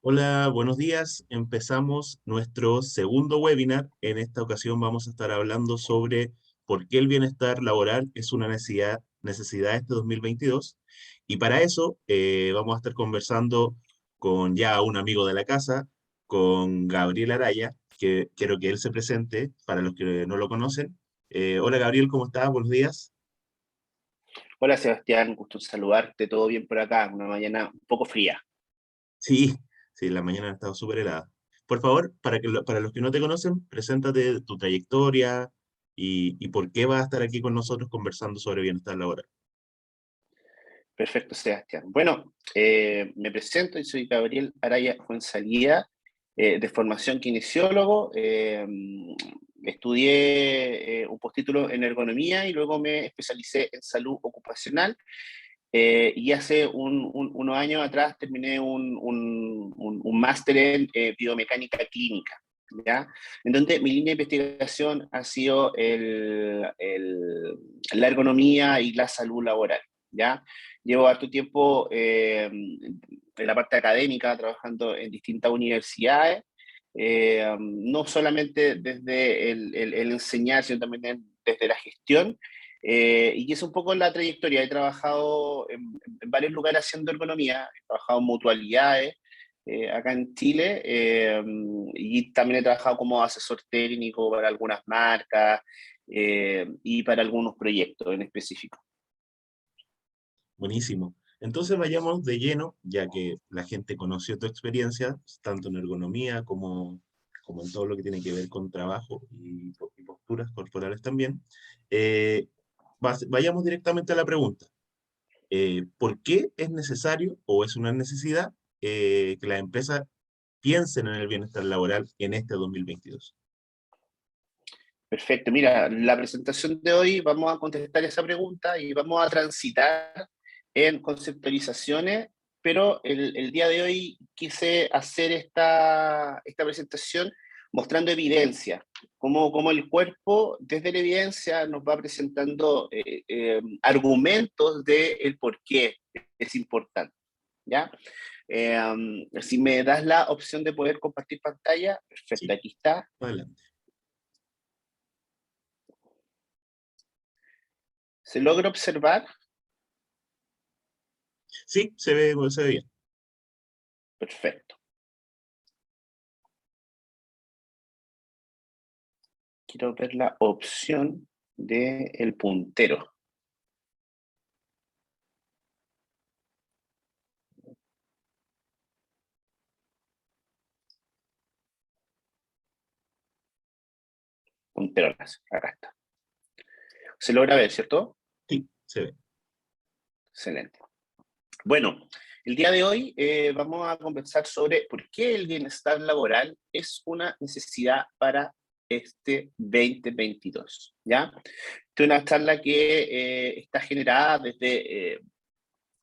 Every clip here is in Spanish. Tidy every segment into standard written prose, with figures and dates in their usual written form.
Hola, buenos días. Empezamos nuestro segundo webinar. En esta ocasión vamos a estar hablando sobre por qué el bienestar laboral es una necesidad este 2022. Y para eso vamos a estar conversando con ya un amigo de la casa, con Gabriel Araya, que quiero que él se presente para los que no lo conocen. Hola Gabriel, ¿cómo estás? Buenos días. Hola Sebastián, gusto en saludarte, todo bien por acá, una mañana un poco fría. Sí, sí, la mañana ha estado súper helada. Por favor, para los que no te conocen, preséntate tu trayectoria y por qué vas a estar aquí con nosotros conversando sobre bienestar laboral. Perfecto, Sebastián. Bueno, me presento y soy Gabriel Araya Fuenzalía, de formación kinesiólogo. Estudié un postítulo en ergonomía y luego me especialicé en salud ocupacional. Y hace unos años atrás terminé un máster en biomecánica clínica, ¿ya? En donde mi línea de investigación ha sido la ergonomía y la salud laboral, ¿ya? Llevo harto tiempo en la parte académica, trabajando en distintas universidades, no solamente desde el enseñar, sino también desde la gestión. Y es un poco la trayectoria. He trabajado en varios lugares haciendo ergonomía, he trabajado en mutualidades acá en Chile, y también he trabajado como asesor técnico para algunas marcas y para algunos proyectos en específico. Buenísimo. Entonces vayamos de lleno, ya que la gente conoció tu experiencia, tanto en ergonomía como en todo lo que tiene que ver con trabajo y posturas corporales también. Eh, Vayamos directamente a la pregunta. ¿Por qué es necesario o es una necesidad que las empresas piensen en el bienestar laboral en este 2022? Perfecto, mira, la presentación de hoy vamos a contestar esa pregunta y vamos a transitar en conceptualizaciones, pero el día de hoy quise hacer esta presentación mostrando evidencia, cómo el cuerpo desde la evidencia nos va presentando argumentos de el por qué es importante, ¿ya? Si me das la opción de poder compartir pantalla, perfecto, Sí, aquí está. adelante. ¿Se logra observar? Sí, se ve bien. Perfecto. Quiero ver la opción del puntero. Puntero láser, acá está. Se logra ver, ¿cierto? Sí, se ve. Excelente. Bueno, el día de hoy vamos a conversar sobre por qué el bienestar laboral es una necesidad para este 2022, ¿ya? Esta es una charla que está generada desde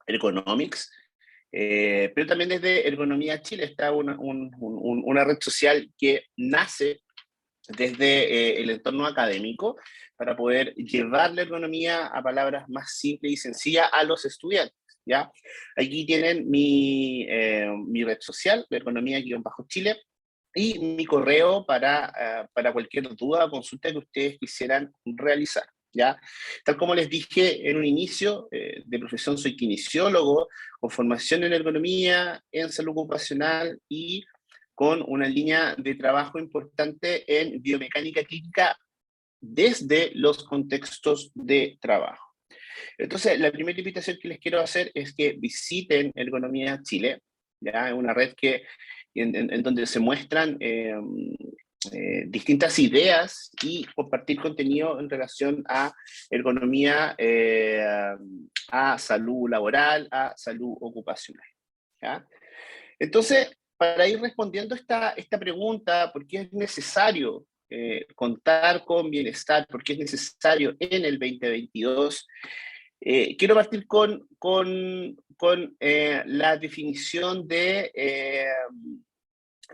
Ergonomics, pero también desde Ergonomía Chile. Está una red social que nace desde el entorno académico para poder llevar la ergonomía a palabras más simples y sencillas a los estudiantes, ¿ya? Aquí tienen mi red social, la ergonomía-chile, y mi correo para cualquier duda o consulta que ustedes quisieran realizar, ¿ya? Tal como les dije en un inicio, de profesión soy kinesiólogo, con formación en ergonomía, en salud ocupacional y con una línea de trabajo importante en biomecánica clínica desde los contextos de trabajo. Entonces, la primera invitación que les quiero hacer es que visiten Ergonomía Chile, ya es una red en donde se muestran distintas ideas y compartir contenido en relación a ergonomía, a salud laboral, a salud ocupacional, ¿ya? Entonces, para ir respondiendo esta pregunta, ¿por qué es necesario contar con bienestar? ¿Por qué es necesario en el 2022? Quiero partir con la definición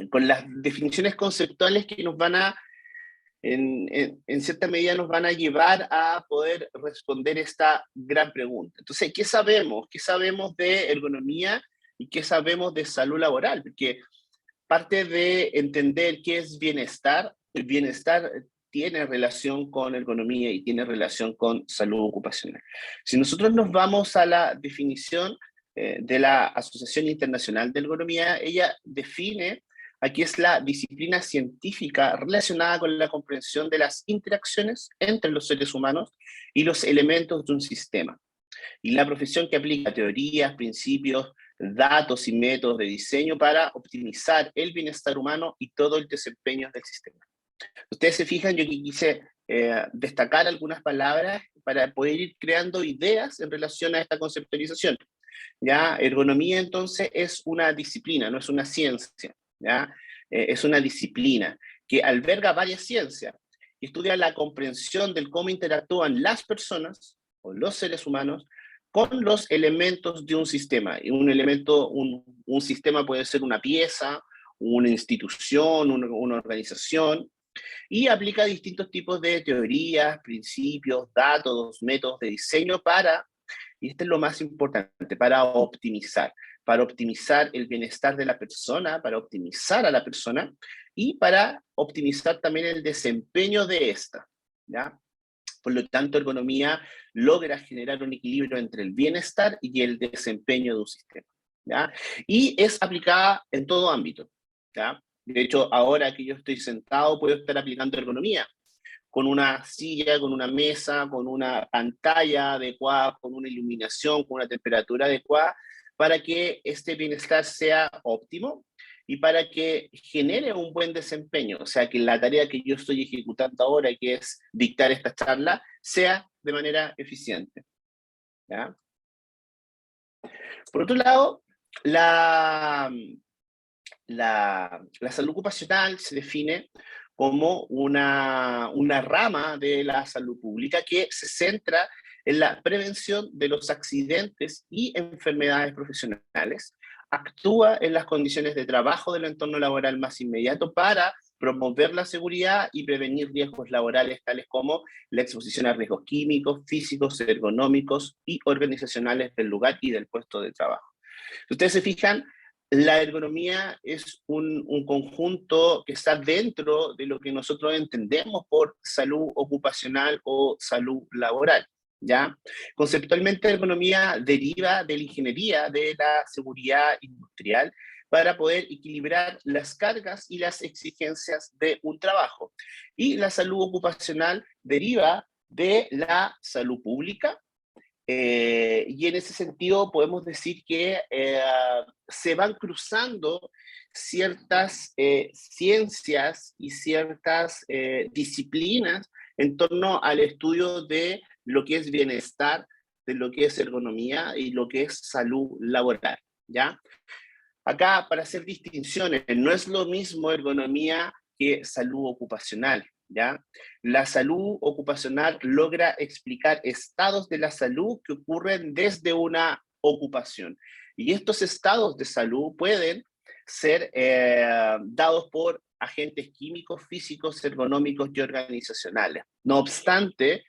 con las definiciones conceptuales que nos van a, en cierta medida, nos van a llevar a poder responder esta gran pregunta. Entonces, ¿qué sabemos? ¿Qué sabemos de ergonomía? y qué sabemos de salud laboral, porque parte de entender qué es bienestar, el bienestar tiene relación con ergonomía y tiene relación con salud ocupacional. Si nosotros nos vamos a la definición de la Asociación Internacional de Ergonomía, ella define aquí es la disciplina científica relacionada con la comprensión de las interacciones entre los seres humanos y los elementos de un sistema. Y la profesión que aplica teorías, principios, datos y métodos de diseño para optimizar el bienestar humano y todo el desempeño del sistema. Ustedes se fijan, yo aquí quise destacar algunas palabras para poder ir creando ideas en relación a esta conceptualización. ¿Ya? Ergonomía entonces es una disciplina, no es una ciencia, ¿ya? Es una disciplina que alberga varias ciencias, estudia la comprensión del cómo interactúan las personas o los seres humanos con los elementos de un sistema. Y un elemento, un sistema puede ser una pieza, una institución, una organización, y aplica distintos tipos de teorías, principios, datos, métodos de diseño para, y esto es lo más importante, para optimizar el bienestar de la persona, para optimizar a la persona y para optimizar también el desempeño de esta, ¿ya? Por lo tanto, ergonomía logra generar un equilibrio entre el bienestar y el desempeño de un sistema, ¿ya? Y es aplicada en todo ámbito, ¿ya? De hecho, ahora que yo estoy sentado, puedo estar aplicando ergonomía con una silla, con una mesa, con una pantalla adecuada, con una iluminación, con una temperatura adecuada, para que este bienestar sea óptimo y para que genere un buen desempeño. O sea, que la tarea que yo estoy ejecutando ahora, que es dictar esta charla, sea de manera eficiente, ¿ya? Por otro lado, la salud ocupacional se define como una rama de la salud pública que se centra en la prevención de los accidentes y enfermedades profesionales, actúa en las condiciones de trabajo del entorno laboral más inmediato para promover la seguridad y prevenir riesgos laborales tales como la exposición a riesgos químicos, físicos, ergonómicos y organizacionales del lugar y del puesto de trabajo. Si ustedes se fijan, la ergonomía es un conjunto que está dentro de lo que nosotros entendemos por salud ocupacional o salud laboral, ¿ya? Conceptualmente, la ergonomía deriva de la ingeniería de la seguridad industrial para poder equilibrar las cargas y las exigencias de un trabajo. Y la salud ocupacional deriva de la salud pública, y en ese sentido podemos decir que se van cruzando ciertas ciencias y ciertas disciplinas en torno al estudio de lo que es bienestar, de lo que es ergonomía y lo que es salud laboral, ¿ya? Acá, para hacer distinciones, no es lo mismo ergonomía que salud ocupacional, ¿ya? La salud ocupacional logra explicar estados de la salud que ocurren desde una ocupación. Y estos estados de salud pueden ser dados por agentes químicos, físicos, ergonómicos y organizacionales. No obstante,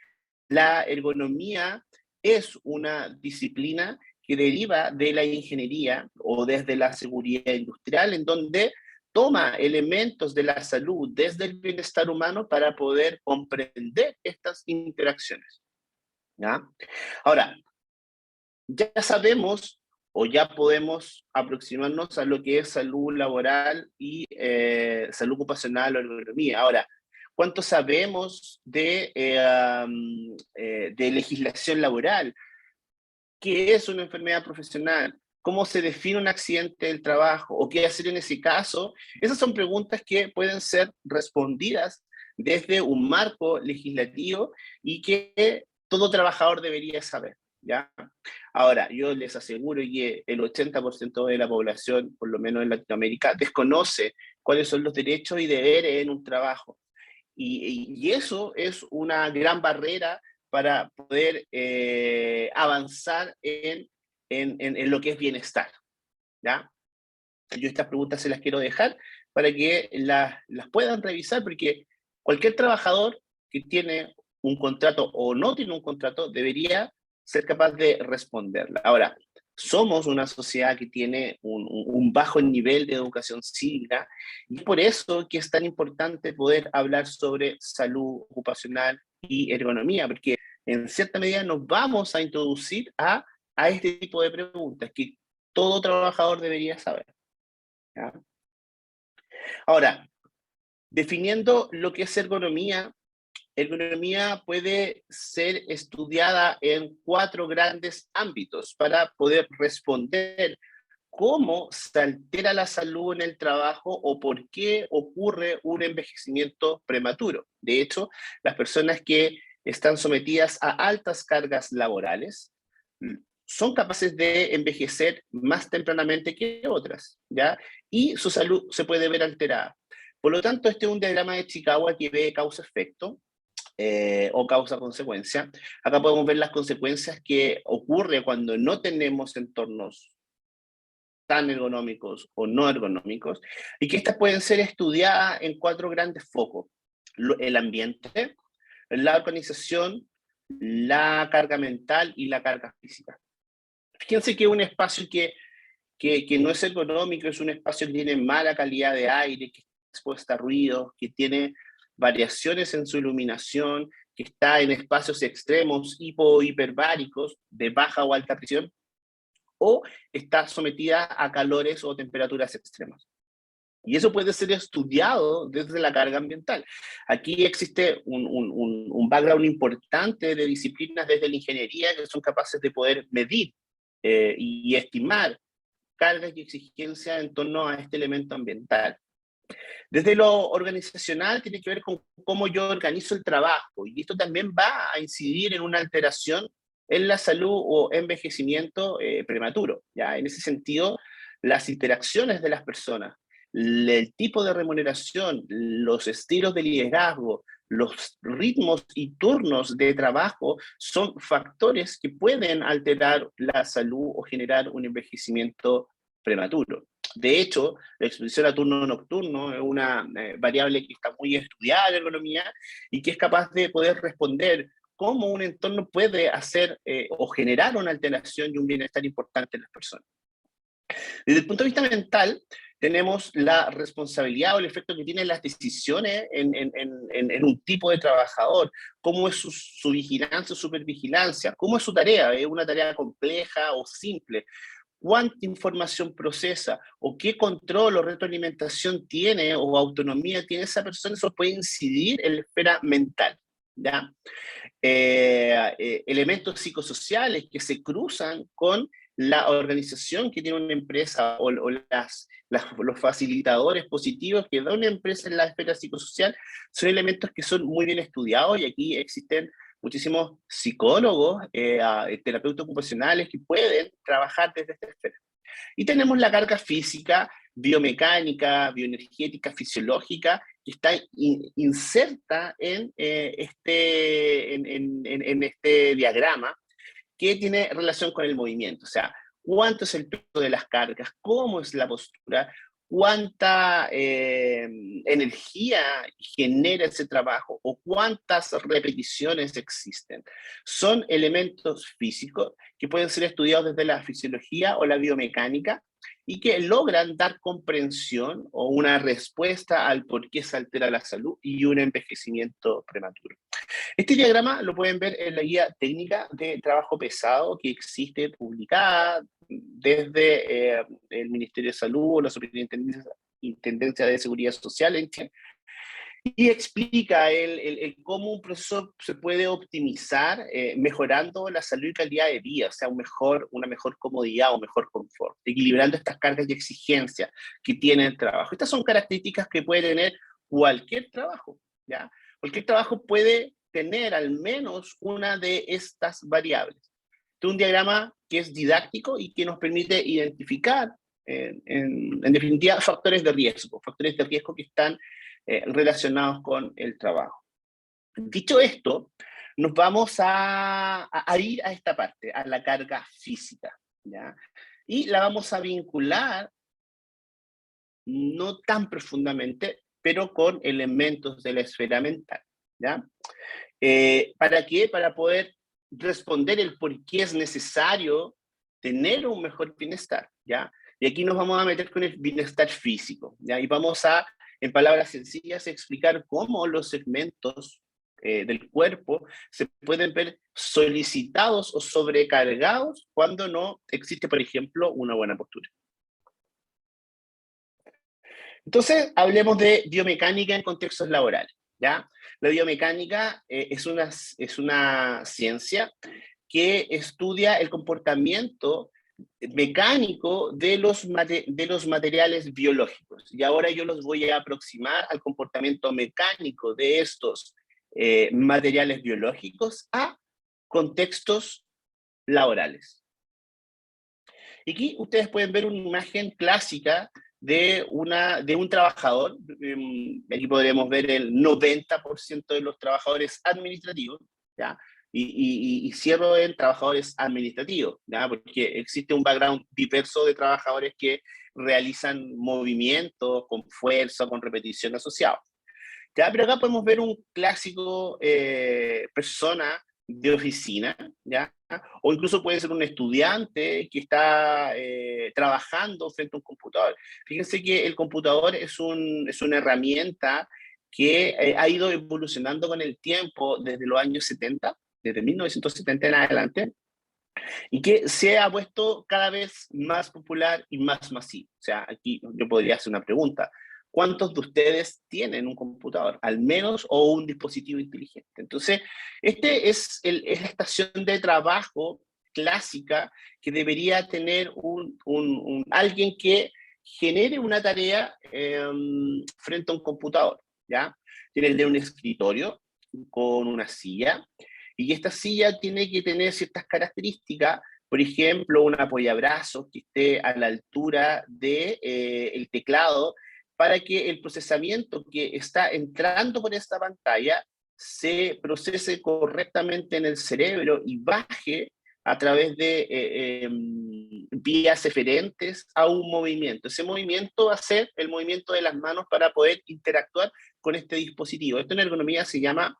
la ergonomía es una disciplina que deriva de la ingeniería o desde la seguridad industrial, en donde toma elementos de la salud desde el bienestar humano para poder comprender estas interacciones, ¿ya? Ahora, ya sabemos o ya podemos aproximarnos a lo que es salud laboral y salud ocupacional o ergonomía. Ahora, ¿cuánto sabemos de legislación laboral? ¿Qué es una enfermedad profesional? ¿Cómo se define un accidente del trabajo? ¿O qué hacer en ese caso? Esas son preguntas que pueden ser respondidas desde un marco legislativo y que todo trabajador debería saber, ¿ya? Ahora, yo les aseguro que el 80% de la población, por lo menos en Latinoamérica, desconoce cuáles son los derechos y deberes en un trabajo. Y eso es una gran barrera para poder avanzar en lo que es bienestar, ¿ya? Yo estas preguntas se las quiero dejar para que las puedan revisar, porque cualquier trabajador que tiene un contrato o no tiene un contrato debería ser capaz de responderla. Ahora, Somos una sociedad que tiene un bajo nivel de educación cívica y por eso que es tan importante poder hablar sobre salud ocupacional y ergonomía, porque en cierta medida nos vamos a introducir a este tipo de preguntas que todo trabajador debería saber, ¿ya? Ahora, definiendo lo que es ergonomía, ergonomía puede ser estudiada en 4 grandes ámbitos para poder responder cómo se altera la salud en el trabajo o por qué ocurre un envejecimiento prematuro. De hecho, las personas que están sometidas a altas cargas laborales son capaces de envejecer más tempranamente que otras, ¿ya? Y su salud se puede ver alterada. Por lo tanto, este es un diagrama de Chicago que ve causa-efecto, o causa-consecuencia. Acá podemos ver las consecuencias que ocurre cuando no tenemos entornos tan ergonómicos o no ergonómicos, y que estas pueden ser estudiadas en 4 grandes focos: el ambiente, la organización, la carga mental y la carga física. Fíjense que es un espacio que no es ergonómico, es un espacio que tiene mala calidad de aire, que está expuesta a ruidos, que tiene variaciones en su iluminación, que está en espacios extremos hipo o hiperbáricos de baja o alta presión, o está sometida a calores o temperaturas extremas. Y eso puede ser estudiado desde la carga ambiental. Aquí existe un background importante de disciplinas desde la ingeniería que son capaces de poder medir y estimar cargas y exigencias en torno a este elemento ambiental. Desde lo organizacional tiene que ver con cómo yo organizo el trabajo, y esto también va a incidir en una alteración en la salud o envejecimiento prematuro, ¿ya? En ese sentido, las interacciones de las personas, el tipo de remuneración, los estilos de liderazgo, los ritmos y turnos de trabajo son factores que pueden alterar la salud o generar un envejecimiento prematuro. De hecho, la exposición a turno nocturno es una variable que está muy estudiada en ergonomía y que es capaz de poder responder cómo un entorno puede hacer o generar una alteración y un bienestar importante en las personas. Desde el punto de vista mental, tenemos la responsabilidad o el efecto que tienen las decisiones en un tipo de trabajador, cómo es su vigilancia o supervigilancia, cómo es su tarea, es una tarea compleja o simple, cuánta información procesa o qué control o retroalimentación tiene o autonomía tiene esa persona. Eso puede incidir en la esfera mental, ¿ya? Elementos psicosociales que se cruzan con la organización que tiene una empresa o los facilitadores positivos que da una empresa en la esfera psicosocial son elementos que son muy bien estudiados, y aquí existen muchísimos psicólogos, terapeutas ocupacionales que pueden trabajar desde esta esfera. Y tenemos la carga física, biomecánica, bioenergética, fisiológica, que está inserta en este diagrama, que tiene relación con el movimiento. O sea, cuánto es el peso de las cargas, cómo es la postura, cuánta energía genera ese trabajo o cuántas repeticiones existen. Son elementos físicos que pueden ser estudiados desde la fisiología o la biomecánica y que logran dar comprensión o una respuesta al por qué se altera la salud y un envejecimiento prematuro. Este diagrama lo pueden ver en la guía técnica de trabajo pesado que existe publicada desde el Ministerio de Salud o la Superintendencia de Seguridad Social en Chile, y explica cómo un proceso se puede optimizar mejorando la salud y calidad de vida, o sea, una mejor comodidad o mejor confort, equilibrando estas cargas y exigencias que tiene el trabajo. Estas son características que puede tener cualquier trabajo, ¿ya? Cualquier trabajo puede tener al menos una de estas variables. Este es un diagrama que es didáctico y que nos permite identificar, en definitiva, factores de riesgo que están relacionados con el trabajo. Dicho esto, nos vamos a ir a esta parte, a la carga física, ¿ya? Y la vamos a vincular no tan profundamente, pero con elementos de la esfera mental, ¿ya? ¿Para qué? Para poder responder el por qué es necesario tener un mejor bienestar, ¿ya? Y aquí nos vamos a meter con el bienestar físico, ¿ya? Y vamos a, en palabras sencillas, explicar cómo los segmentos del cuerpo se pueden ver solicitados o sobrecargados cuando no existe, por ejemplo, una buena postura. Entonces, hablemos de biomecánica en contextos laborales, ¿ya? La biomecánica es una ciencia que estudia el comportamiento mecánico de los materiales biológicos. Y ahora yo los voy a aproximar al comportamiento mecánico de estos materiales biológicos a contextos laborales. Y aquí ustedes pueden ver una imagen clásica de un trabajador. Aquí podríamos ver el 90% de los trabajadores administrativos, ¿ya? Y cierro en trabajadores administrativos, ¿ya? Porque existe un background diverso de trabajadores que realizan movimientos con fuerza, con repetición asociados. ¿Ya? Pero acá podemos ver un clásico persona de oficina, ¿ya? O incluso puede ser un estudiante que está trabajando frente a un computador. Fíjense que el computador es una herramienta que ha ido evolucionando con el tiempo desde los años 70, desde 1970 en adelante, y que se ha puesto cada vez más popular y más masivo. O sea, aquí yo podría hacer una pregunta. ¿Cuántos de ustedes tienen un computador, al menos, o un dispositivo inteligente? Entonces, este es la estación de trabajo clásica que debería tener alguien que genere una tarea frente a un computador, ¿ya? Tiene que tener un escritorio con una silla, y esta silla tiene que tener ciertas características, por ejemplo, un apoyabrazos que esté a la altura del teclado, para que el procesamiento que está entrando por esta pantalla se procese correctamente en el cerebro y baje a través de vías eferentes a un movimiento. Ese movimiento va a ser el movimiento de las manos para poder interactuar con este dispositivo. Esto en ergonomía se llama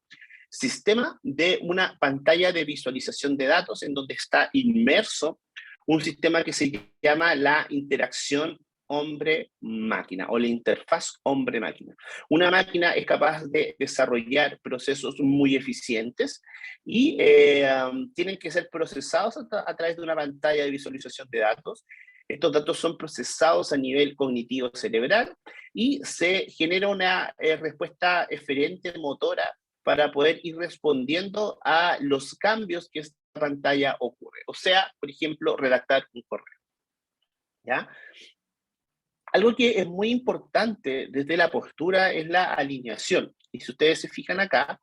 sistema de una pantalla de visualización de datos, en donde está inmerso un sistema que se llama la interacción hombre-máquina o la interfaz hombre-máquina. Una máquina es capaz de desarrollar procesos muy eficientes y tienen que ser procesados a través de una pantalla de visualización de datos. Estos datos son procesados a nivel cognitivo cerebral y se genera una respuesta eferente motora para poder ir respondiendo a los cambios que esta pantalla ocurre. O sea, por ejemplo, redactar un correo, ¿ya? Algo que es muy importante desde la postura es la alineación. Y si ustedes se fijan acá,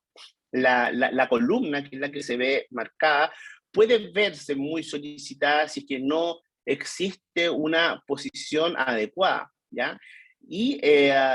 la columna, que es la que se ve marcada, puede verse muy solicitada si es que no existe una posición adecuada, ¿ya? Y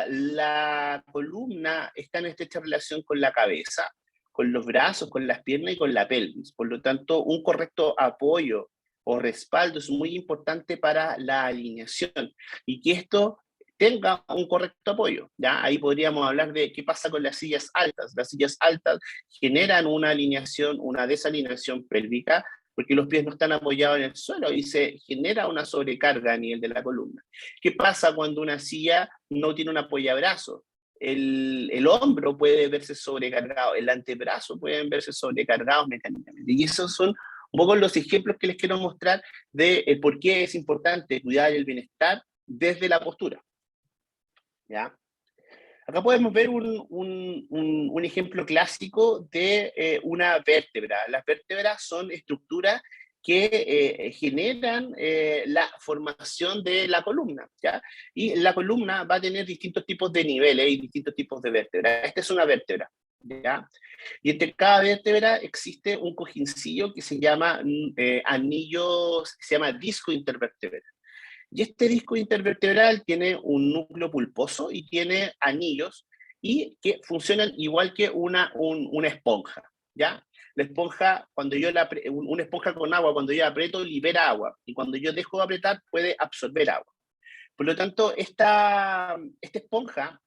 la columna está en estrecha relación con la cabeza, con los brazos, con las piernas y con la pelvis. Por lo tanto, un correcto apoyo o respaldo es muy importante para la alineación y que esto tenga un correcto apoyo, ¿ya? Ahí podríamos hablar de qué pasa con las sillas altas. Las sillas altas generan una alineación, una desalineación pélvica, porque los pies no están apoyados en el suelo y se genera una sobrecarga a nivel de la columna. ¿Qué pasa cuando una silla no tiene un apoyabrazo? El hombro puede verse sobrecargado, el antebrazo pueden verse sobrecargados mecánicamente. Y esos son un poco los ejemplos que les quiero mostrar de por qué es importante cuidar el bienestar desde la postura, ¿ya? Acá podemos ver un ejemplo clásico de una vértebra. Las vértebras son estructuras que generan la formación de la columna, ¿ya? Y la columna va a tener distintos tipos de niveles y distintos tipos de vértebras. Esta es una vértebra, ¿ya? Y entre cada vértebra existe un cojincillo que se llama anillo, se llama disco intervertebral. Y este disco intervertebral tiene un núcleo pulposo y tiene anillos y que funcionan igual que una esponja, ¿ya? La esponja, una esponja con agua, cuando yo aprieto, libera agua. Y cuando yo dejo de apretar, puede absorber agua. Por lo tanto, esta esponja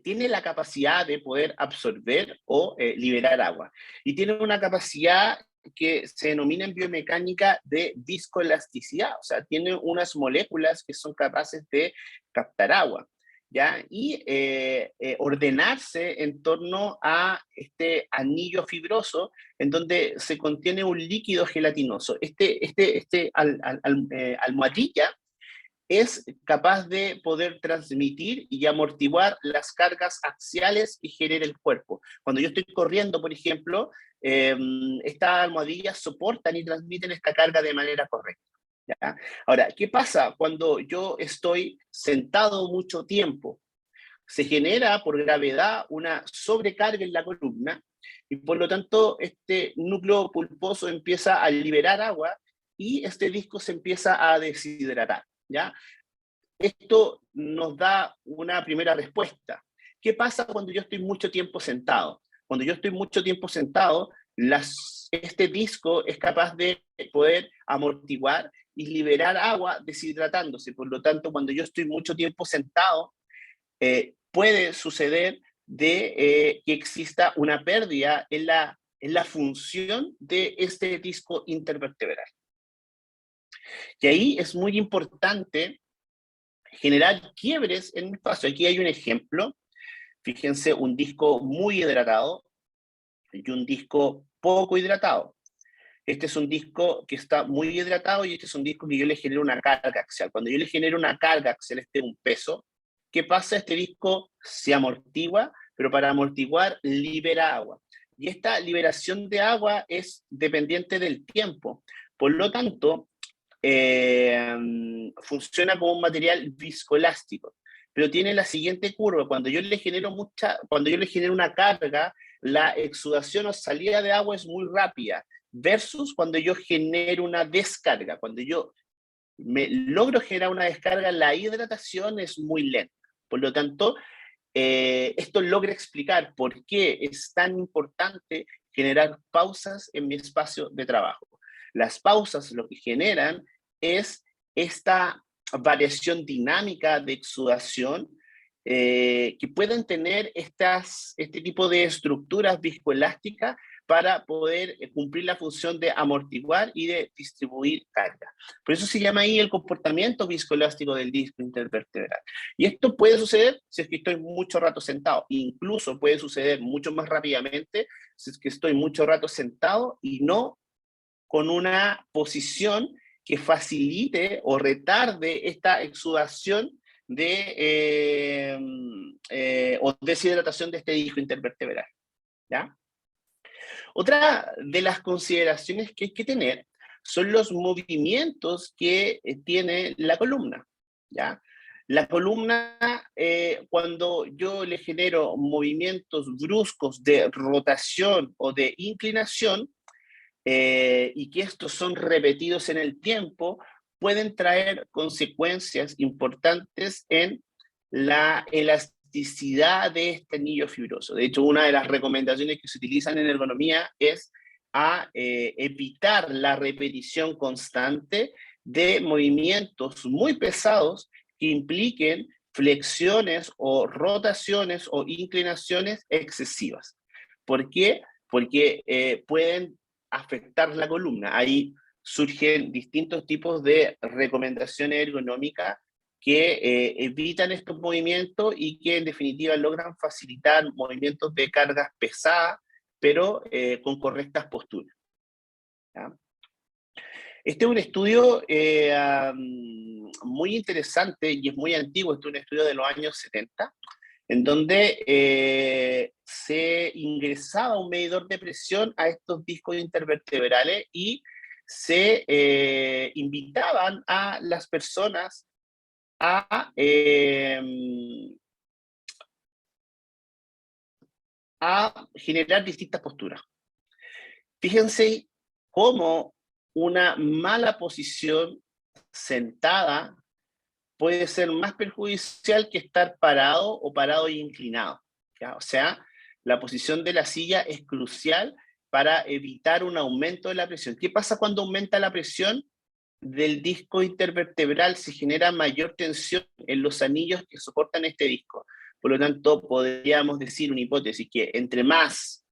tiene la capacidad de poder absorber o liberar agua. Y tiene una capacidad que se denomina en biomecánica de viscoelasticidad, o sea, tiene unas moléculas que son capaces de captar agua, ¿ya? Y ordenarse en torno a este anillo fibroso en donde se contiene un líquido gelatinoso. Almohadilla es capaz de poder transmitir y amortiguar las cargas axiales que genera el cuerpo. Cuando yo estoy corriendo, por ejemplo, estas almohadillas soportan y transmiten esta carga de manera correcta, ¿ya? Ahora, ¿qué pasa cuando yo estoy sentado mucho tiempo? Se genera por gravedad una sobrecarga en la columna y por lo tanto este núcleo pulposo empieza a liberar agua y este disco se empieza a deshidratar, ¿ya? Esto nos da una primera respuesta. ¿Qué pasa cuando yo estoy mucho tiempo sentado? Cuando yo estoy mucho tiempo sentado, este disco es capaz de poder amortiguar y liberar agua deshidratándose. Por lo tanto, cuando yo estoy mucho tiempo sentado, puede suceder de que exista una pérdida en la función de este disco intervertebral. Y ahí es muy importante generar quiebres en el espacio. Aquí hay un ejemplo, fíjense, un disco muy hidratado y un disco poco hidratado. Este es un disco que está muy hidratado y este es un disco que yo le genero una carga axial. Cuando yo le genero una carga axial, un peso, ¿qué pasa? Este disco se amortigua, pero para amortiguar libera agua. Y esta liberación de agua es dependiente del tiempo. Por lo tanto, funciona como un material viscoelástico, pero tiene la siguiente curva. Cuando yo le genero una carga, la exudación o salida de agua es muy rápida, versus cuando yo genero una descarga. Cuando yo me logro generar una descarga, la hidratación es muy lenta. Por lo tanto, esto logra explicar por qué es tan importante generar pausas en mi espacio de trabajo. Las pausas lo que generan es esta variación dinámica de exudación que pueden tener este tipo de estructuras viscoelásticas para poder cumplir la función de amortiguar y de distribuir carga. Por eso se llama ahí el comportamiento viscoelástico del disco intervertebral. Y esto puede suceder si es que estoy mucho rato sentado. Incluso puede suceder mucho más rápidamente si es que estoy mucho rato sentado y no con una posición que facilite o retarde esta exudación o deshidratación de este disco intervertebral, ¿ya? Otra de las consideraciones que hay que tener son los movimientos que tiene la columna, ¿ya? La columna, cuando yo le genero movimientos bruscos de rotación o de inclinación, y que estos son repetidos en el tiempo, pueden traer consecuencias importantes en la elasticidad de este anillo fibroso. De hecho, una de las recomendaciones que se utilizan en ergonomía es evitar la repetición constante de movimientos muy pesados que impliquen flexiones o rotaciones o inclinaciones excesivas. ¿Por qué? Porque pueden afectar la columna. Ahí surgen distintos tipos de recomendaciones ergonómicas que evitan estos movimientos y que en definitiva logran facilitar movimientos de cargas pesadas, pero con correctas posturas, ¿ya? Este es un estudio muy interesante y es muy antiguo, este es un estudio de los años 70, en donde se ingresaba un medidor de presión a estos discos intervertebrales y se invitaban a las personas a generar distintas posturas. Fíjense cómo una mala posición sentada puede ser más perjudicial que estar parado o parado y inclinado, ¿ya? O sea, la posición de la silla es crucial para evitar un aumento de la presión. ¿Qué pasa cuando aumenta la presión del disco intervertebral? Se genera mayor tensión en los anillos que soportan este disco. Por lo tanto, podríamos decir una hipótesis que entre más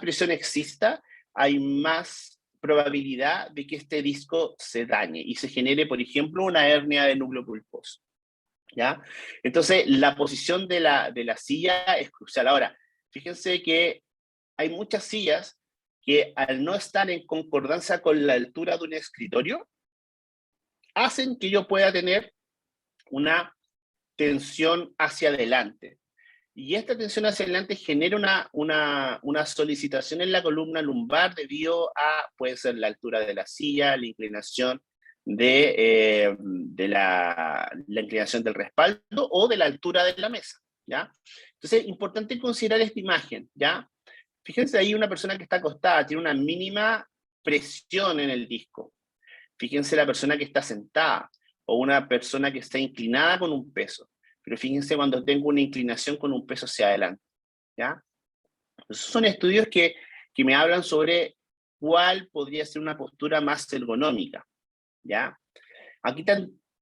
presión exista, hay más probabilidad de que este disco se dañe y se genere, por ejemplo, una hernia de núcleo pulposo, ¿ya? Entonces, la posición de la silla es crucial. Ahora, fíjense que hay muchas sillas que al no estar en concordancia con la altura de un escritorio, hacen que yo pueda tener una tensión hacia adelante. Y esta tensión hacia adelante genera una solicitación en la columna lumbar debido a, puede ser la altura de la silla, la inclinación de la inclinación del respaldo o de la altura de la mesa, ¿ya? Entonces, importante considerar esta imagen, ¿ya? Fíjense ahí una persona que está acostada, tiene una mínima presión en el disco. Fíjense la persona que está sentada o una persona que está inclinada con un peso. Pero fíjense cuando tengo una inclinación con un peso hacia adelante, ¿ya? Esos son estudios que me hablan sobre cuál podría ser una postura más ergonómica, ¿ya? Aquí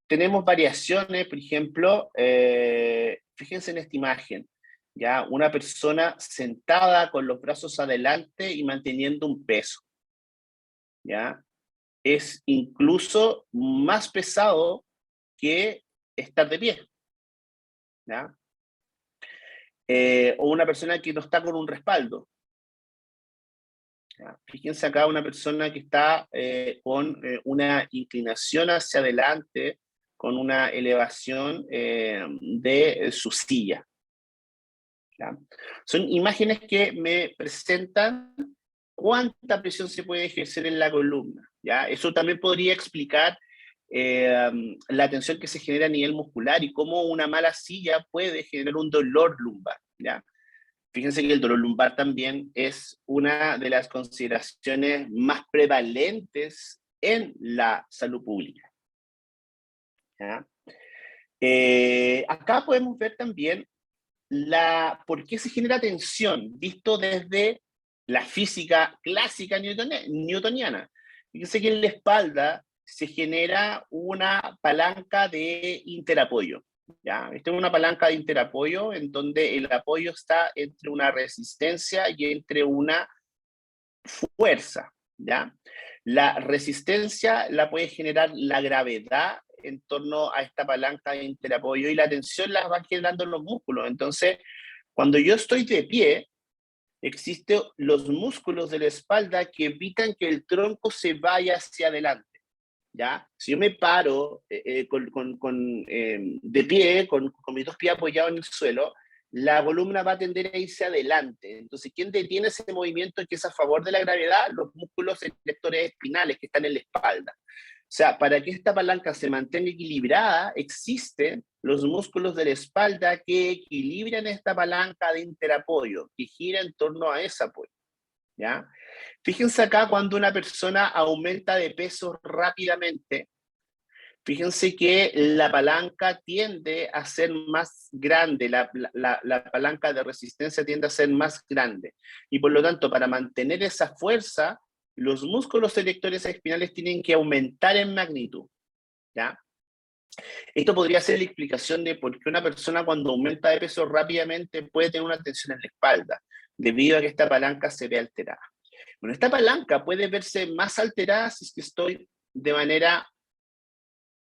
tenemos variaciones, por ejemplo, fíjense en esta imagen, ¿ya? Una persona sentada con los brazos adelante y manteniendo un peso, ¿ya? Es incluso más pesado que estar de pie, ¿ya? O una persona que no está con un respaldo, ¿ya? Fíjense acá una persona que está con una inclinación hacia adelante, con una elevación de su silla, ¿ya? Son imágenes que me presentan cuánta presión se puede ejercer en la columna, ¿ya? Eso también podría explicar la tensión que se genera a nivel muscular y cómo una mala silla puede generar un dolor lumbar, ¿ya? Fíjense que el dolor lumbar también es una de las consideraciones más prevalentes en la salud pública, ¿ya? Acá podemos ver también por qué se genera tensión, visto desde la física clásica newtoniana. Fíjense que en la espalda se genera una palanca de interapoyo, ¿ya? Esta es una palanca de interapoyo en donde el apoyo está entre una resistencia y entre una fuerza, ¿ya? La resistencia la puede generar la gravedad en torno a esta palanca de interapoyo y la tensión la van generando los músculos. Entonces, cuando yo estoy de pie, existen los músculos de la espalda que evitan que el tronco se vaya hacia adelante, ¿ya? Si yo me paro de pie, con mis dos pies apoyados en el suelo, la columna va a tender a irse adelante. Entonces, ¿quién detiene ese movimiento que es a favor de la gravedad? Los músculos erectores espinales que están en la espalda. O sea, para que esta palanca se mantenga equilibrada, existen los músculos de la espalda que equilibran esta palanca de interapoyo, que gira en torno a ese apoyo, ¿ya? Fíjense acá cuando una persona aumenta de peso rápidamente, fíjense que la palanca tiende a ser más grande, la palanca de resistencia tiende a ser más grande. Y por lo tanto, para mantener esa fuerza, los músculos erectores espinales tienen que aumentar en magnitud, ¿ya? Esto podría ser la explicación de por qué una persona cuando aumenta de peso rápidamente puede tener una tensión en la espalda, debido a que esta palanca se ve alterada. Bueno, esta palanca puede verse más alterada si es que estoy de manera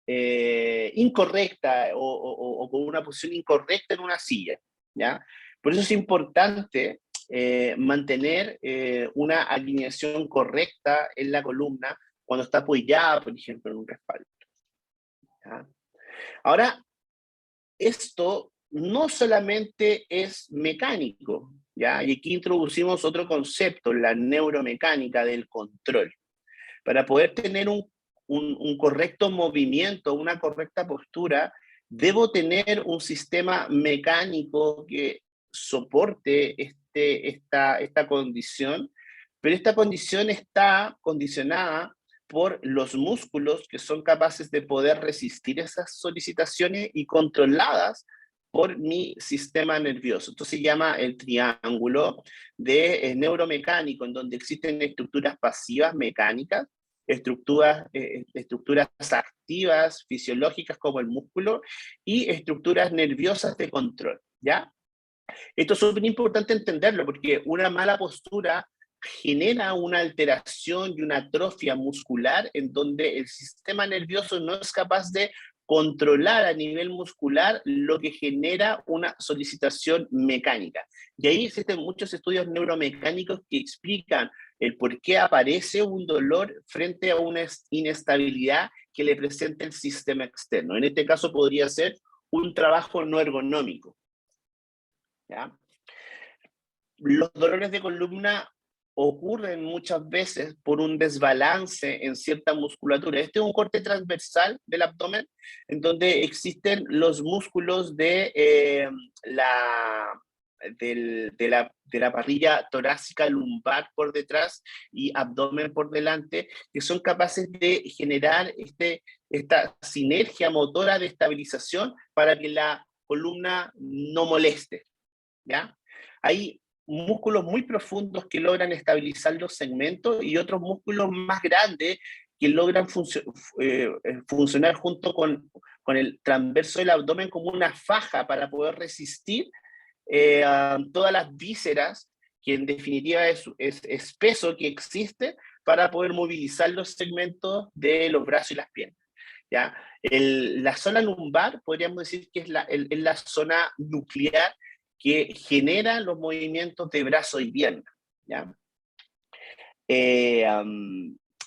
incorrecta o con una posición incorrecta en una silla, ¿ya? Por eso es importante mantener una alineación correcta en la columna cuando está apoyada, por ejemplo, en un respaldo, ¿ya? Ahora, esto no solamente es mecánico, ¿ya? Y aquí introducimos otro concepto, la neuromecánica del control. Para poder tener un correcto movimiento, una correcta postura, debo tener un sistema mecánico que soporte esta condición, pero esta condición está condicionada por los músculos que son capaces de poder resistir esas solicitaciones y controladas por mi sistema nervioso. Esto se llama el triángulo de neuromecánico, en donde existen estructuras pasivas mecánicas, estructuras activas, fisiológicas como el músculo, y estructuras nerviosas de control, ¿ya? Esto es súper importante entenderlo, porque una mala postura genera una alteración y una atrofia muscular en donde el sistema nervioso no es capaz de controlar a nivel muscular, lo que genera una solicitación mecánica. Y ahí existen muchos estudios neuromecánicos que explican el por qué aparece un dolor frente a una inestabilidad que le presenta el sistema externo. En este caso podría ser un trabajo no ergonómico, ¿ya? Los dolores de columna ocurren muchas veces por un desbalance en cierta musculatura. Este es un corte transversal del abdomen, en donde existen los músculos de la parrilla torácica lumbar por detrás y abdomen por delante, que son capaces de generar esta sinergia motora de estabilización para que la columna no moleste, ¿ya? Hay músculos muy profundos que logran estabilizar los segmentos y otros músculos más grandes que logran funcionar junto con el transverso del abdomen como una faja para poder resistir a todas las vísceras, que en definitiva es peso que existe para poder movilizar los segmentos de los brazos y las piernas, ¿ya? La zona lumbar, podríamos decir que es la zona nuclear que genera los movimientos de brazo y pierna, ¿ya?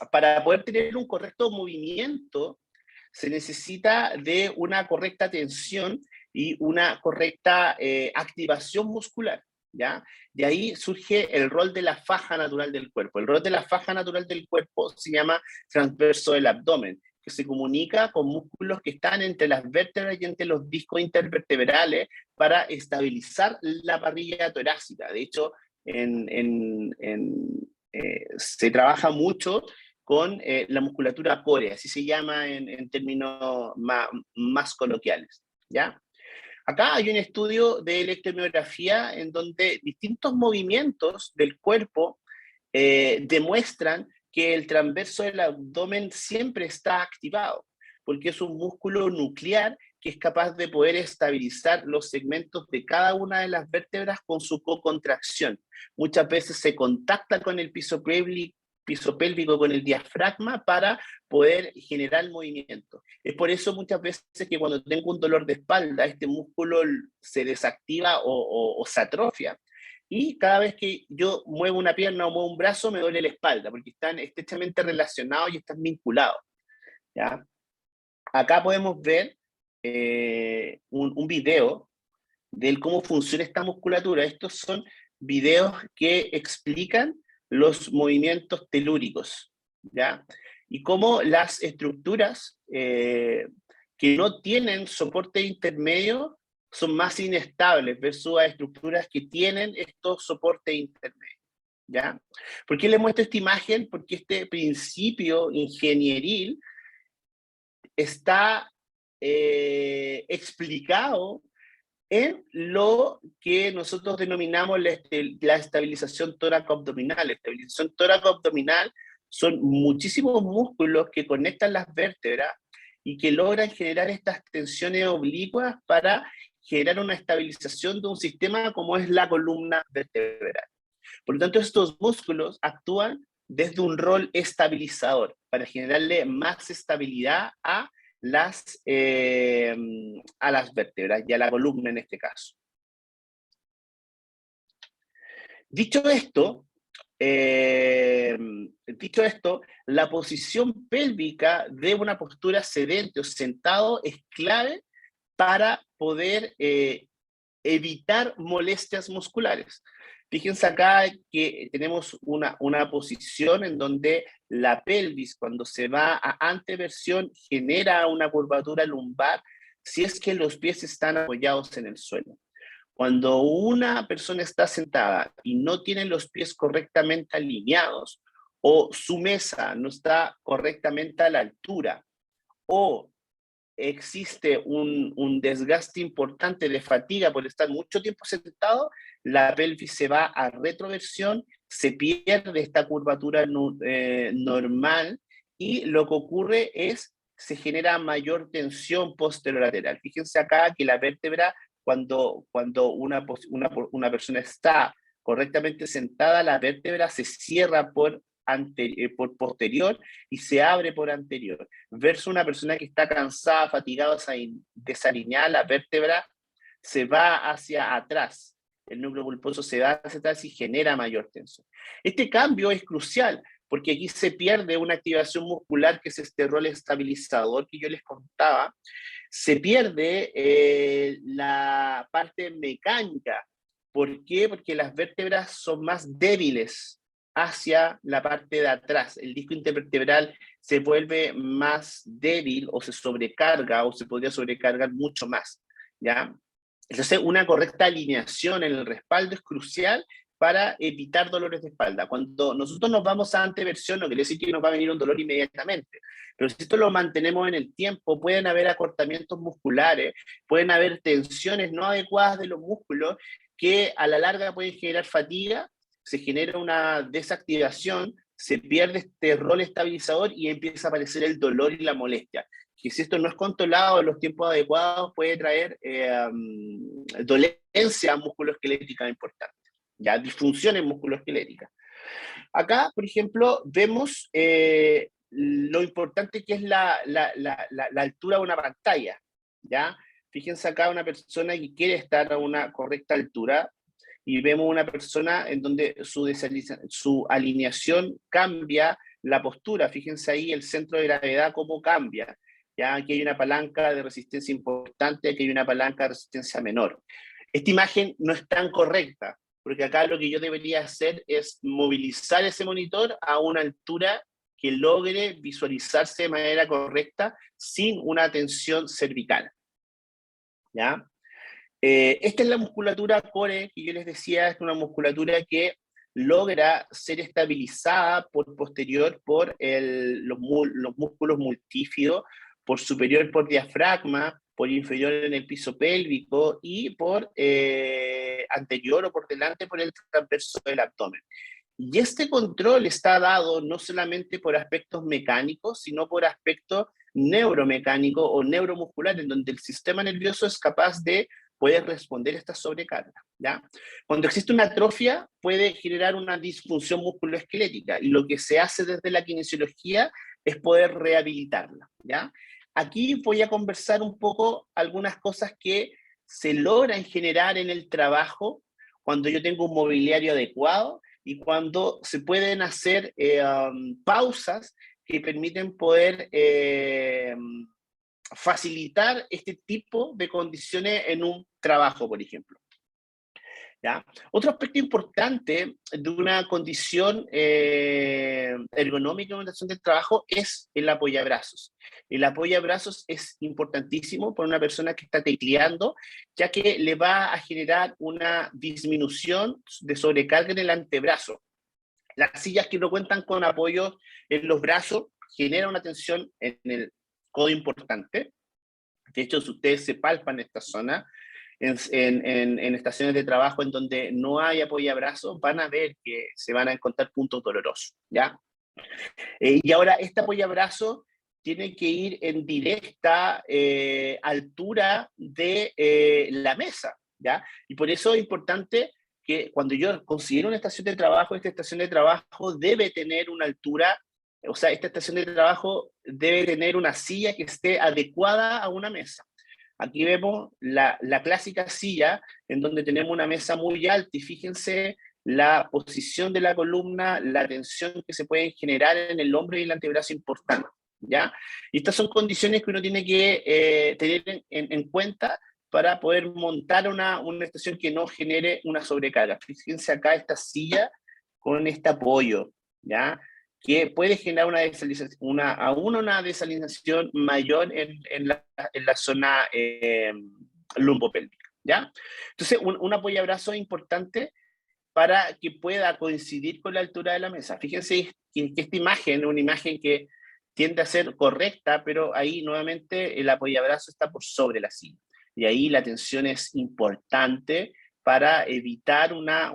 Para poder tener un correcto movimiento, se necesita de una correcta tensión y una correcta activación muscular, ¿ya? De ahí surge el rol de la faja natural del cuerpo. El rol de la faja natural del cuerpo se llama transverso del abdomen, que se comunica con músculos que están entre las vértebras y entre los discos intervertebrales para estabilizar la parrilla torácica. De hecho, se trabaja mucho con la musculatura córea, así se llama en términos más coloquiales, ¿ya? Acá hay un estudio de electromiografía en donde distintos movimientos del cuerpo demuestran que el transverso del abdomen siempre está activado, porque es un músculo nuclear que es capaz de poder estabilizar los segmentos de cada una de las vértebras con su cocontracción. Muchas veces se contacta con el piso pélvico con el diafragma para poder generar movimiento. Es por eso muchas veces que cuando tengo un dolor de espalda, este músculo se desactiva o se atrofia. Y cada vez que yo muevo una pierna o muevo un brazo, me duele la espalda, porque están estrechamente relacionados y están vinculados, ¿ya? Acá podemos ver un video de cómo funciona esta musculatura. Estos son videos que explican los movimientos telúricos, ¿ya? Y cómo las estructuras que no tienen soporte intermedio son más inestables versus a estructuras que tienen estos soportes intermedios, ¿ya? ¿Por qué les muestro esta imagen? Porque este principio ingenieril está explicado en lo que nosotros denominamos la estabilización tóraco-abdominal. La estabilización tóraco-abdominal son muchísimos músculos que conectan las vértebras y que logran generar estas tensiones oblicuas para generar una estabilización de un sistema como es la columna vertebral. Por lo tanto, estos músculos actúan desde un rol estabilizador para generarle más estabilidad a las vértebras y a la columna en este caso. Dicho esto, la posición pélvica de una postura sedente o sentado es clave para poder evitar molestias musculares. Fíjense acá que tenemos una posición en donde la pelvis, cuando se va a anteversión, genera una curvatura lumbar si es que los pies están apoyados en el suelo. Cuando una persona está sentada y no tiene los pies correctamente alineados, o su mesa no está correctamente a la altura, o existe un desgaste importante de fatiga por estar mucho tiempo sentado, la pelvis se va a retroversión, se pierde esta curvatura normal y lo que ocurre es se genera mayor tensión posterolateral. Fíjense acá que la vértebra, cuando una persona está correctamente sentada, la vértebra se cierra por posterior y se abre por anterior. Versus una persona que está cansada, fatigada, desalineada, la vértebra se va hacia atrás. El núcleo pulposo se va hacia atrás y genera mayor tensión. Este cambio es crucial porque aquí se pierde una activación muscular que es este rol estabilizador que yo les contaba. Se pierde la parte mecánica. ¿Por qué? Porque las vértebras son más débiles hacia la parte de atrás. El disco intervertebral se vuelve más débil o se sobrecarga o se podría sobrecargar mucho más, ¿ya? Entonces, una correcta alineación en el respaldo es crucial para evitar dolores de espalda. Cuando nosotros nos vamos a anteversión, no quiere decir que nos va a venir un dolor inmediatamente, pero si esto lo mantenemos en el tiempo, pueden haber acortamientos musculares, pueden haber tensiones no adecuadas de los músculos que a la larga pueden generar fatiga, se genera una desactivación, se pierde este rol estabilizador y empieza a aparecer el dolor y la molestia. Que si esto no es controlado en los tiempos adecuados, puede traer dolencia musculoesquelética importante, ya disfunciones musculoesqueléticas. Acá, por ejemplo, vemos lo importante que es la altura de una pantalla, ¿ya? Fíjense acá una persona que quiere estar a una correcta altura y vemos una persona en donde su alineación cambia la postura. Fíjense ahí el centro de gravedad cómo cambia. ¿Ya? Aquí hay una palanca de resistencia importante, aquí hay una palanca de resistencia menor. Esta imagen no es tan correcta, porque acá lo que yo debería hacer es movilizar ese monitor a una altura que logre visualizarse de manera correcta sin una tensión cervical. ¿Ya? Esta es la musculatura core que yo les decía, es una musculatura que logra ser estabilizada por posterior por los músculos multífidos, por superior por diafragma, por inferior en el piso pélvico y por anterior o por delante por el transverso del abdomen. Y este control está dado no solamente por aspectos mecánicos, sino por aspectos neuromecánicos o neuromusculares, en donde el sistema nervioso es capaz de poder responder a esta sobrecarga, ¿ya? Cuando existe una atrofia, puede generar una disfunción musculoesquelética, y lo que se hace desde la kinesiología es poder rehabilitarla, ¿ya? Aquí voy a conversar un poco algunas cosas que se logran generar en el trabajo cuando yo tengo un mobiliario adecuado y cuando se pueden hacer pausas que permiten poder facilitar este tipo de condiciones en un trabajo, por ejemplo. ¿Ya? Otro aspecto importante de una condición ergonómica en una estación de trabajo es el apoyabrazos. El apoyabrazos es importantísimo para una persona que está tecleando, ya que le va a generar una disminución de sobrecarga en el antebrazo. Las sillas que no cuentan con apoyo en los brazos generan una tensión en el codo importante. De hecho, si ustedes se palpan esta zona, en estaciones de trabajo en donde no hay apoyabrazos, van a ver que se van a encontrar puntos dolorosos, ¿ya? Y ahora, este apoyabrazo tiene que ir en directa altura de la mesa, ¿ya? Y por eso es importante que cuando yo considero una estación de trabajo, esta estación de trabajo debe tener una altura, o sea, esta estación de trabajo debe tener una silla que esté adecuada a una mesa. Aquí vemos la clásica silla en donde tenemos una mesa muy alta y fíjense la posición de la columna, la tensión que se puede generar en el hombro y el antebrazo importante, ¿ya? Y estas son condiciones que uno tiene que tener en cuenta para poder montar una estación que no genere una sobrecarga. Fíjense acá esta silla con este apoyo, ¿ya? Que puede generar una desalinización mayor en la zona lumbopélvica, ¿ya? Entonces, un apoyabrazo importante para que pueda coincidir con la altura de la mesa. Fíjense que esta imagen es una imagen que tiende a ser correcta, pero ahí nuevamente el apoyabrazo está por sobre la silla. Y ahí la tensión es importante para evitar una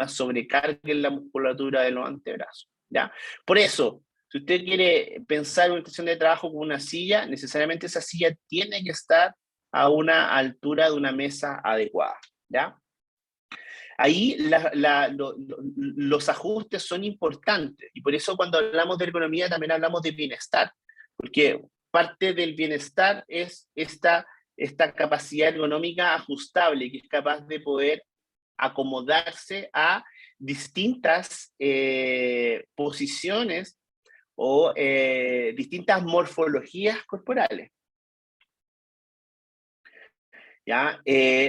sobrecarga en la musculatura de los antebrazos, ¿ya? Por eso, si usted quiere pensar en una estación de trabajo con una silla, necesariamente esa silla tiene que estar a una altura de una mesa adecuada, ¿ya? Ahí los ajustes son importantes, y por eso cuando hablamos de ergonomía también hablamos de bienestar, porque parte del bienestar es esta capacidad ergonómica ajustable, que es capaz de poder acomodarse a distintas posiciones o distintas morfologías corporales. ¿Ya?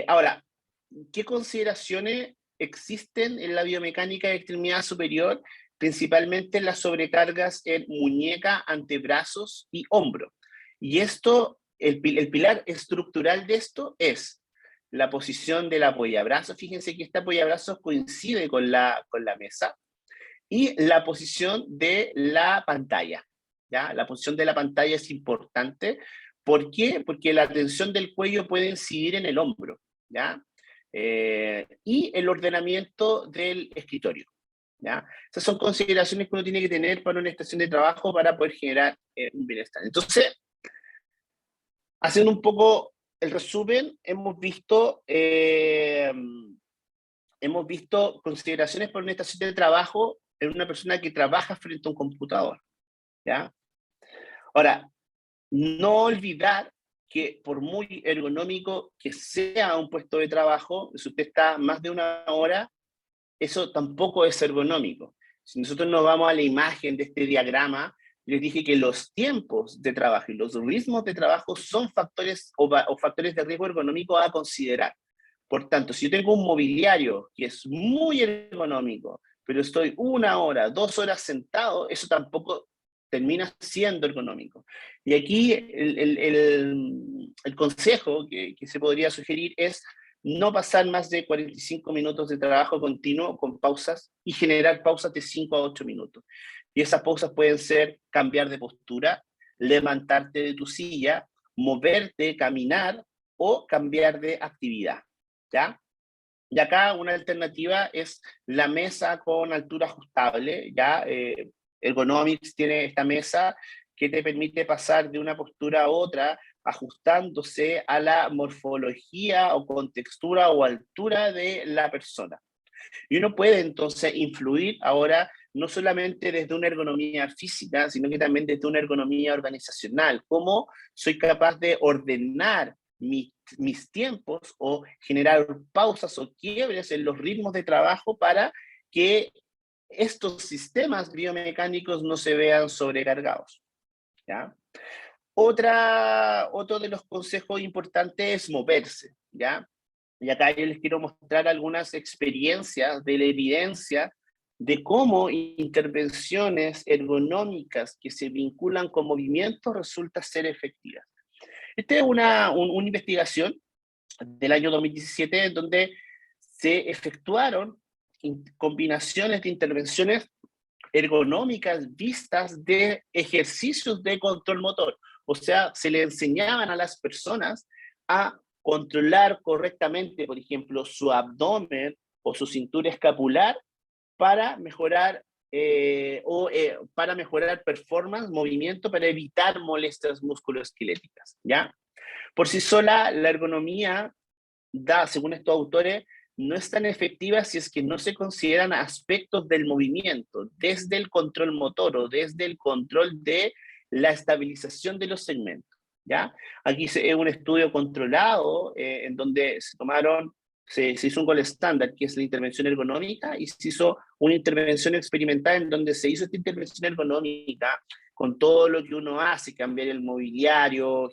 Ahora, ¿qué consideraciones existen en la biomecánica de extremidad superior? Principalmente las sobrecargas en muñeca, antebrazos y hombro. Y esto, el pilar estructural de esto es la posición del apoyabrazo. Fíjense que este apoyabrazo coincide con la mesa. Y la posición de la pantalla. ¿Ya? La posición de la pantalla es importante. ¿Por qué? Porque la tensión del cuello puede incidir en el hombro. ¿Ya? Y el ordenamiento del escritorio. ¿Ya? Esas son consideraciones que uno tiene que tener para una estación de trabajo para poder generar un bienestar. Entonces, haciendo un poco el resumen, hemos visto consideraciones para una estación de trabajo en una persona que trabaja frente a un computador. ¿Ya? Ahora, no olvidar que por muy ergonómico que sea un puesto de trabajo, si usted está más de una hora, eso tampoco es ergonómico. Si nosotros nos vamos a la imagen de este diagrama, les dije que los tiempos de trabajo y los ritmos de trabajo son factores o factores de riesgo ergonómico a considerar. Por tanto, si yo tengo un mobiliario que es muy ergonómico, pero estoy 1 hora, 2 horas sentado, eso tampoco termina siendo ergonómico. Y aquí el consejo que se podría sugerir es no pasar más de 45 minutos de trabajo continuo con pausas y generar pausas de 5 a 8 minutos. Y esas pausas pueden ser cambiar de postura, levantarte de tu silla, moverte, caminar o cambiar de actividad. ¿Ya? Y acá una alternativa es la mesa con altura ajustable. ¿Ya? Ergonomics tiene esta mesa que te permite pasar de una postura a otra ajustándose a la morfología o contextura o altura de la persona. Y uno puede entonces influir ahora no solamente desde una ergonomía física, sino que también desde una ergonomía organizacional. ¿Cómo soy capaz de ordenar mis tiempos o generar pausas o quiebres en los ritmos de trabajo para que estos sistemas biomecánicos no se vean sobrecargados? ¿Ya? Otro de los consejos importantes es moverse, ¿ya? Y acá yo les quiero mostrar algunas experiencias de la evidencia de cómo intervenciones ergonómicas que se vinculan con movimientos resultan ser efectivas. Esta es una investigación del año 2017 en donde se efectuaron combinaciones de intervenciones ergonómicas vistas de ejercicios de control motor. O sea, se le enseñaban a las personas a controlar correctamente, por ejemplo, su abdomen o su cintura escapular para mejorar para mejorar performance, movimiento, para evitar molestias musculoesqueléticas, ¿ya? Por sí sola, la ergonomía según estos autores, no es tan efectiva si es que no se consideran aspectos del movimiento, desde el control motor o desde el control de la estabilización de los segmentos. ¿Ya? Aquí es un estudio controlado en donde se hizo un gold standard, que es la intervención ergonómica, y se hizo una intervención experimental en donde se hizo esta intervención ergonómica con todo lo que uno hace, cambiar el mobiliario,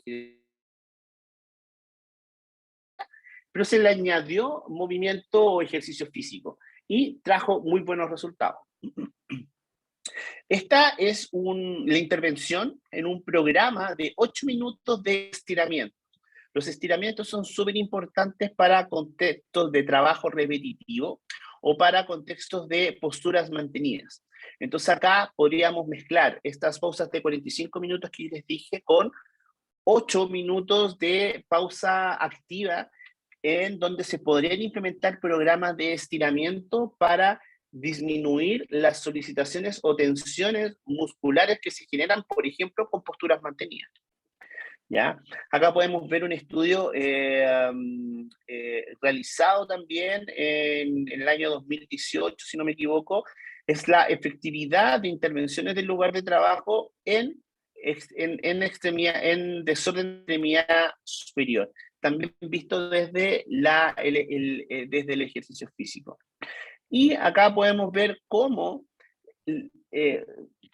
pero se le añadió movimiento o ejercicio físico y trajo muy buenos resultados. Esta es la intervención en un programa de 8 minutos de estiramiento. Los estiramientos son súper importantes para contextos de trabajo repetitivo o para contextos de posturas mantenidas. Entonces acá podríamos mezclar estas pausas de 45 minutos que les dije con 8 minutos de pausa activa en donde se podrían implementar programas de estiramiento para disminuir las solicitaciones o tensiones musculares que se generan, por ejemplo, con posturas mantenidas. ¿ya? Acá podemos ver un estudio realizado también en el año 2018, si no me equivoco, es la efectividad de intervenciones del lugar de trabajo en desorden de extremidad superior, también visto desde desde el ejercicio físico. Y acá podemos ver cómo eh,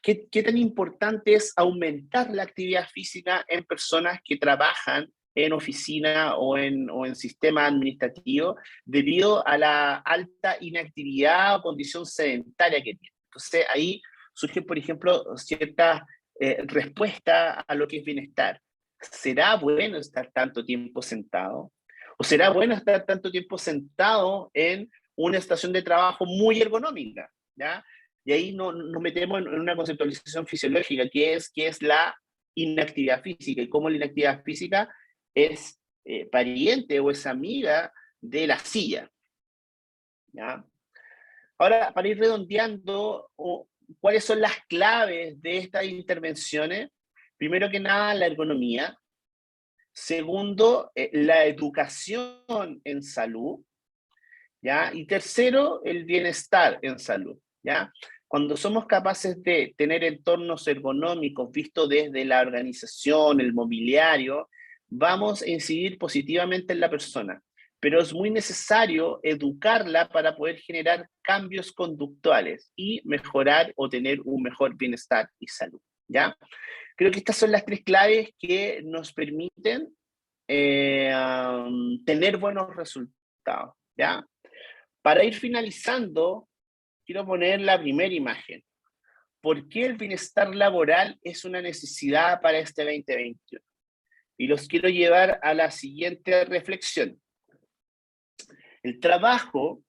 qué tan importante es aumentar la actividad física en personas que trabajan en oficina o en sistema administrativo debido a la alta inactividad o condición sedentaria que tienen. Entonces ahí surge, por ejemplo, cierta respuesta a lo que es bienestar. ¿Será bueno estar tanto tiempo sentado? ¿O será bueno estar tanto tiempo sentado en una estación de trabajo muy ergonómica? ¿Ya? Y ahí nos metemos en una conceptualización fisiológica, que es la inactividad física, y cómo la inactividad física es pariente o es amiga de la silla. ¿Ya? Ahora, para ir redondeando, ¿cuáles son las claves de estas intervenciones? Primero que nada, la ergonomía. Segundo, la educación en salud. ¿Ya? Y tercero, el bienestar en salud, ¿ya? Cuando somos capaces de tener entornos ergonómicos vistos desde la organización, el mobiliario, vamos a incidir positivamente en la persona, pero es muy necesario educarla para poder generar cambios conductuales y mejorar o tener un mejor bienestar y salud, ¿ya? Creo que estas son las tres claves que nos permiten tener buenos resultados, ¿ya? Para ir finalizando, quiero poner la primera imagen. ¿Por qué el bienestar laboral es una necesidad para este 2021? Y los quiero llevar a la siguiente reflexión. El trabajo,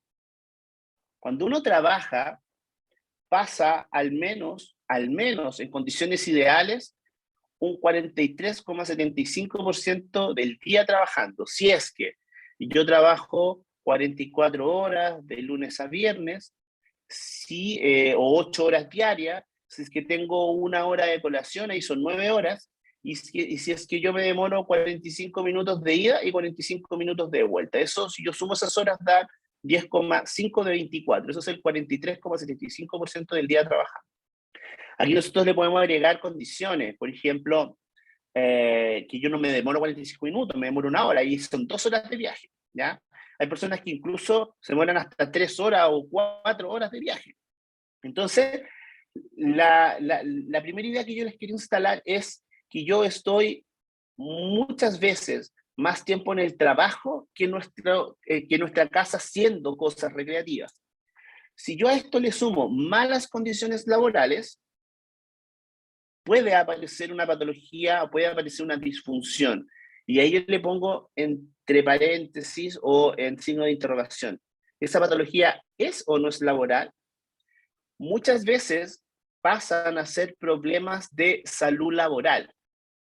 cuando uno trabaja, pasa al menos en condiciones ideales, un 43,75% del día trabajando. Si es que yo trabajo 44 horas de lunes a viernes, si, o 8 horas diarias, si es que tengo una hora de colación, ahí son 9 horas, y si es que yo me demoro 45 minutos de ida y 45 minutos de vuelta. Eso, si yo sumo esas horas, da 10,5 de 24. Eso es el 43,75% del día trabajando. Aquí nosotros le podemos agregar condiciones, por ejemplo, que yo no me demoro 45 minutos, me demoro una hora, y son 2 horas de viaje, ¿ya? Hay personas que incluso se demoran hasta 3 horas o 4 horas de viaje. Entonces, la primera idea que yo les quería instalar es que yo estoy muchas veces más tiempo en el trabajo que que nuestra casa haciendo cosas recreativas. Si yo a esto le sumo malas condiciones laborales, puede aparecer una patología, puede aparecer una disfunción. Y ahí yo le pongo entre paréntesis o en signo de interrogación. ¿Esa patología es o no es laboral? Muchas veces pasan a ser problemas de salud laboral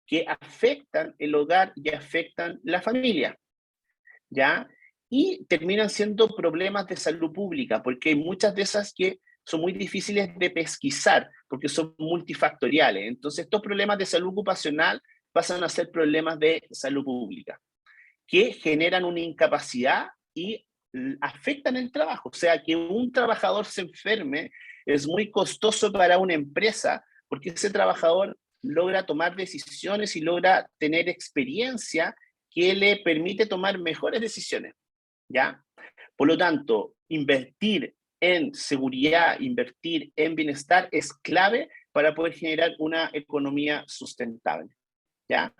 que afectan el hogar y afectan la familia, ¿ya? Y terminan siendo problemas de salud pública, porque hay muchas de esas que son muy difíciles de pesquisar, porque son multifactoriales. Entonces, estos problemas de salud ocupacional pasan a ser problemas de salud pública, que generan una incapacidad y afectan el trabajo. O sea, que un trabajador se enferme es muy costoso para una empresa, porque ese trabajador logra tomar decisiones y logra tener experiencia que le permite tomar mejores decisiones, ¿ya? Por lo tanto, invertir en seguridad, invertir en bienestar es clave para poder generar una economía sustentable, ¿ya?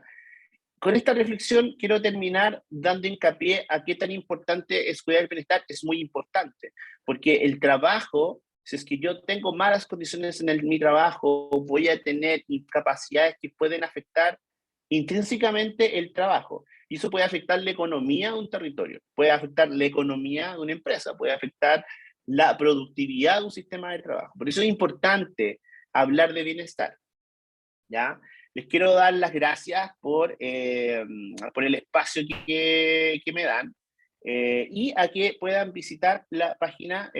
Con esta reflexión quiero terminar dando hincapié a qué tan importante es cuidar el bienestar. Es muy importante, porque el trabajo, si es que yo tengo malas condiciones en mi trabajo, voy a tener incapacidades que pueden afectar intrínsecamente el trabajo. Y eso puede afectar la economía de un territorio, puede afectar la economía de una empresa, puede afectar la productividad de un sistema de trabajo. Por eso es importante hablar de bienestar, ¿ya? Les quiero dar las gracias por el espacio que me dan y a que puedan visitar la página,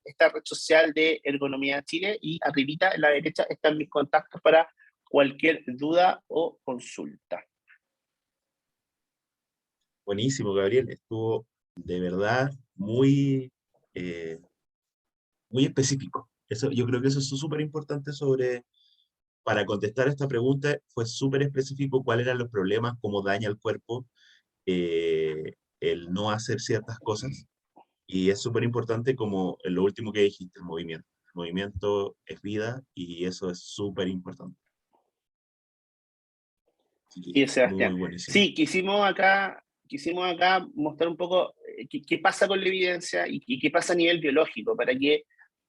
esta red social de Ergonomía Chile, y arribita en la derecha están mis contactos para cualquier duda o consulta. Buenísimo, Gabriel. Estuvo de verdad eh, muy específico. Eso, yo creo que eso es súper importante para contestar esta pregunta, fue súper específico cuáles eran los problemas, cómo daña el cuerpo el no hacer ciertas cosas. Y es súper importante como lo último que dijiste, el movimiento. El movimiento es vida y eso es súper importante. Así que Sí, muy Sebastián. buenísimo. Sí, quisimos acá mostrar un poco qué pasa con la evidencia y qué pasa a nivel biológico, para que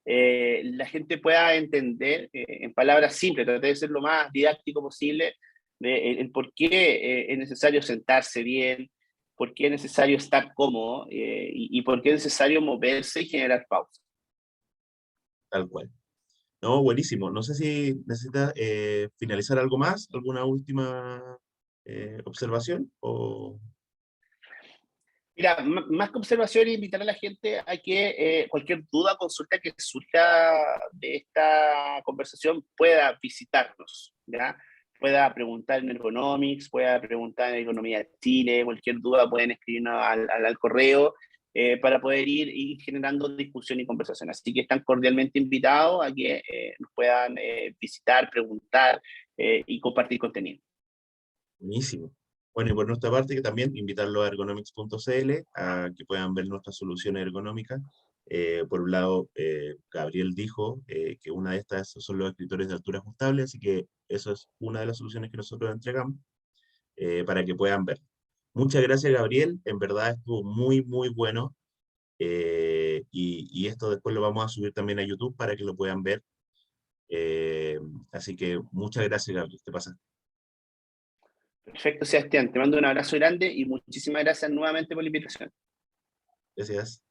la gente pueda entender en palabras simples, tratar de ser lo más didáctico posible, el por qué es necesario sentarse bien, por qué es necesario estar cómodo y por qué es necesario moverse y generar pausas. Tal cual. No, buenísimo. No sé si necesitas finalizar algo más, alguna última observación o... Mira, más que observación, invitar a la gente a que cualquier duda, consulta que surja de esta conversación pueda visitarnos, ¿ya? Pueda preguntar en Ergonomics, pueda preguntar en Economía de Chile, cualquier duda pueden escribirnos al correo para poder ir generando discusión y conversación. Así que están cordialmente invitados a que nos puedan visitar, preguntar y compartir contenido. Buenísimo. Bueno, y por nuestra parte, que también invitarlos a ergonomics.cl a que puedan ver nuestras soluciones ergonómicas. Por un lado, Gabriel dijo que una de estas son los escritores de altura ajustable, así que eso es una de las soluciones que nosotros entregamos para que puedan ver. Muchas gracias, Gabriel. En verdad estuvo muy, muy bueno. Y esto después lo vamos a subir también a YouTube para que lo puedan ver. Eh, Así que muchas gracias, Gabriel. Te pasaste. Perfecto, Sebastián. Te mando un abrazo grande y muchísimas gracias nuevamente por la invitación. Gracias.